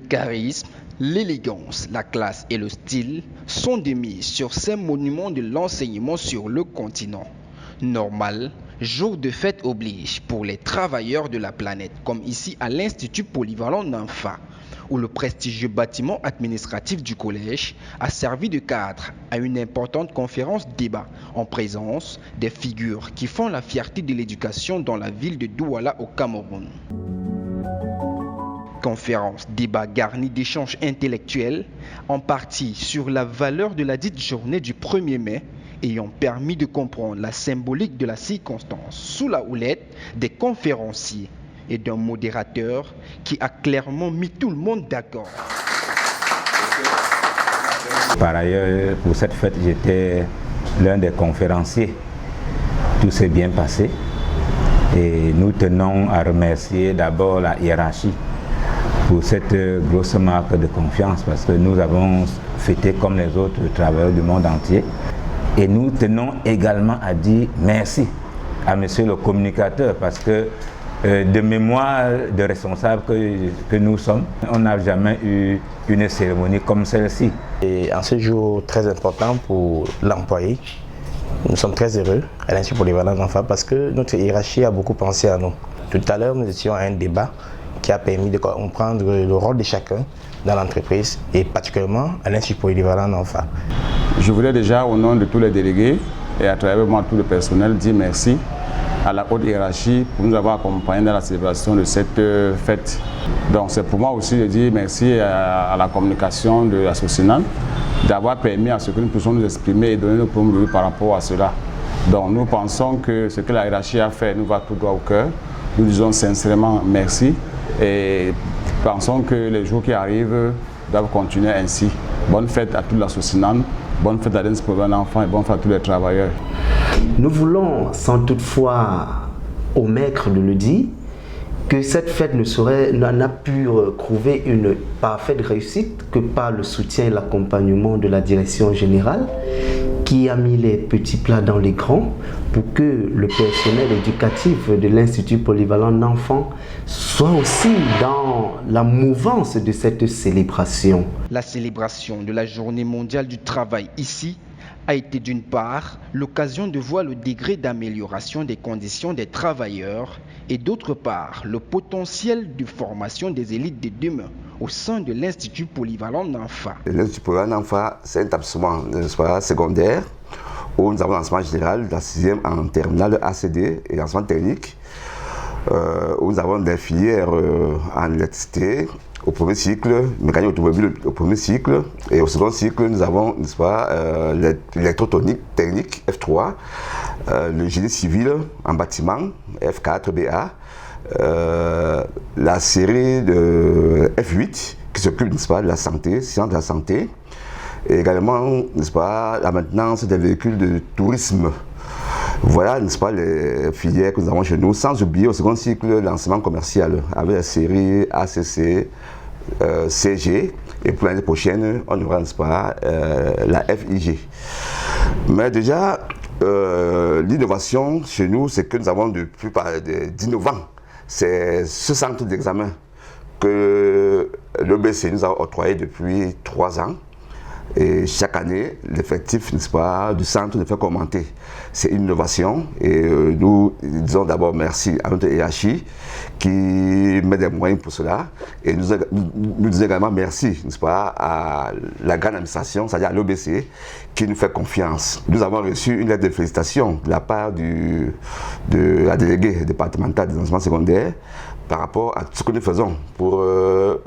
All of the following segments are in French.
Le charisme, l'élégance, la classe et le style sont de mise sur ces monuments de l'enseignement sur le continent. Normal, jour de fête oblige pour les travailleurs de la planète, comme ici à l'Institut polyvalent d'Anfa, où le prestigieux bâtiment administratif du collège a servi de cadre à une importante conférence débat en présence des figures qui font la fierté de l'éducation dans la ville de Douala au Cameroun. Conférence débat garnie d'échanges intellectuels, en partie sur la valeur de la dite journée du 1er mai, ayant permis de comprendre la symbolique de la circonstance sous la houlette des conférenciers et d'un modérateur qui a clairement mis tout le monde d'accord. Par ailleurs, pour cette fête, j'étais l'un des conférenciers. Tout s'est bien passé et nous tenons à remercier d'abord la hiérarchie pour cette grosse marque de confiance, parce que nous avons fêté comme les autres travailleurs du monde entier. Et nous tenons également à dire merci à monsieur le communicateur, parce que de mémoire de responsable que nous sommes, on n'a jamais eu une cérémonie comme celle-ci. Et en ce jour très important pour l'employé, nous sommes très heureux à l'Institut polyvalent d'Anfa parce que notre hiérarchie a beaucoup pensé à nous. Tout à l'heure, nous étions à un débat qui a permis de comprendre le rôle de chacun dans l'entreprise et particulièrement à l'Institut polyvalent d'Anfa. Je voulais déjà, au nom de tous les délégués et à travers moi tout le personnel, dire merci à la haute hiérarchie pour nous avoir accompagnés dans la célébration de cette fête. Donc c'est pour moi aussi de dire merci à la communication de la Sociénal d'avoir permis à ce que nous puissions nous exprimer et donner nos points de vue par rapport à cela. Donc nous pensons que ce que la hiérarchie a fait nous va tout droit au cœur. Nous disons sincèrement merci et pensons que les jours qui arrivent doivent continuer ainsi. Bonne fête à toute la Sociénal. Bonne fête à l'Institut polyvalent d'Anfa et bonne fête à tous les travailleurs. Nous voulons, sans toutefois omettre de le dire, que cette fête n'a pu trouver une parfaite réussite que par le soutien et l'accompagnement de la direction générale qui a mis les petits plats dans les grands pour que le personnel éducatif de l'Institut polyvalent d'Anfa soit aussi dans la mouvance de cette célébration. La célébration de la Journée mondiale du travail ici a été d'une part l'occasion de voir le degré d'amélioration des conditions des travailleurs et d'autre part le potentiel de formation des élites de demain au sein de l'Institut polyvalent d'Anfa. L'Institut polyvalent d'Anfa, c'est un établissement secondaire où nous avons l'enseignement général, la 6e en terminale ACD et l'enseignement technique, où nous avons des filières en électricité au premier cycle, mécanique automobile au premier cycle, et au second cycle nous avons l'électrotechnique technique F3, le génie civil en bâtiment F4 BA, la série de F8 qui s'occupe de la santé, sciences de la santé, et également la maintenance des véhicules de tourisme. Voilà, n'est-ce pas, les filières que nous avons chez nous, sans oublier au second cycle l'enseignement commercial avec la série ACC, CG, et pour l'année prochaine, on aura, n'est-ce pas, la FIG. Mais déjà, l'innovation chez nous, c'est que nous avons depuis d'innovants. C'est ce centre d'examen que l'EBC nous a octroyé depuis 3 ans. Et chaque année, l'effectif, n'est-ce pas, du centre ne fait qu'augmenter. C'est une innovation et nous disons d'abord merci à notre hiérarchie qui met des moyens pour cela. Et nous disons également merci, n'est-ce pas, à la grande administration, c'est-à-dire à l'OBC, qui nous fait confiance. Nous avons reçu une lettre de félicitations de la part de la déléguée départementale des enseignements secondaires par rapport à ce que nous faisons pour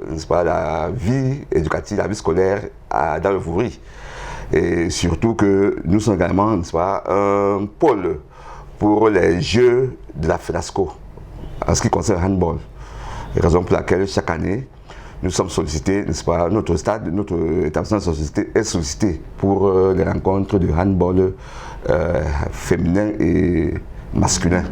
n'est-ce pas, la vie éducative, la vie scolaire dans le Vouri. Et surtout que nous sommes également, n'est-ce pas, un pôle pour les Jeux de la FENASCO en ce qui concerne le handball. Raison pour laquelle chaque année, nous sommes sollicités, n'est-ce pas, notre établissement est sollicité pour les rencontres de handball féminin et masculin.